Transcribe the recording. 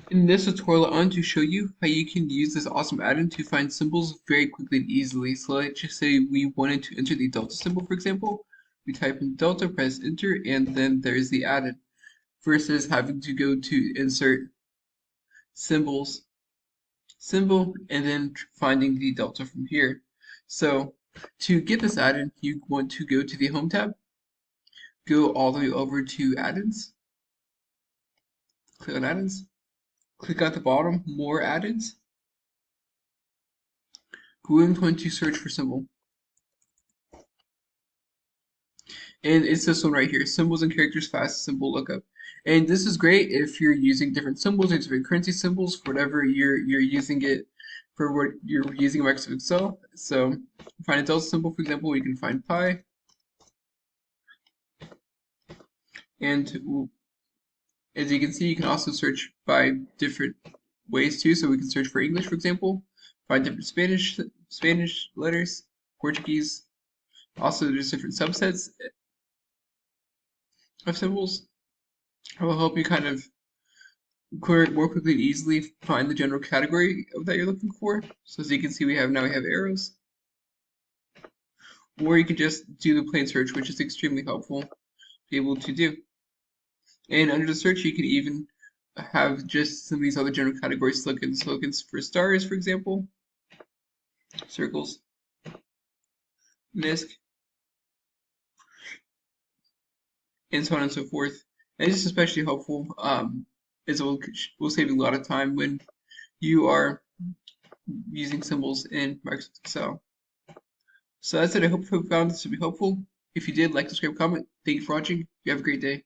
In this tutorial, I want to show you how you can use this awesome add-in to find symbols very quickly and easily. So let's just say we wanted to enter the delta symbol, for example. We type in delta, press enter, and then there's the add-in. Versus having to go to insert symbols, symbol, and then finding the delta from here. So to get this add-in, you want to go to the Home tab, go all the way over to Add-ins, click on Add-ins, click at the bottom, More Add-ins. We're going to search for symbol. And it's this one right here, symbols and characters fast symbol lookup. And this is great if you're using different symbols or different currency symbols for whatever you're using it for, what you're using Microsoft Excel. So find a delta symbol, for example, you can find pi. And as you can see, you can also search by different ways too. So we can search for English, for example, find different Spanish letters, Portuguese. Also, there's different subsets of symbols. I will help you kind of more quickly and easily find the general category that you're looking for. So as you can see, we have arrows. Or you can just do the plain search, which is extremely helpful to be able to do. And under the search, you can even have just some of these other general categories, slogans for stars, for example, circles, misc, and so on and so forth. And this is especially helpful as it will save you a lot of time when you are using symbols in Microsoft Excel. So that's it. I hope you found this to be helpful. If you did, like, subscribe, comment. Thank you for watching. You have a great day.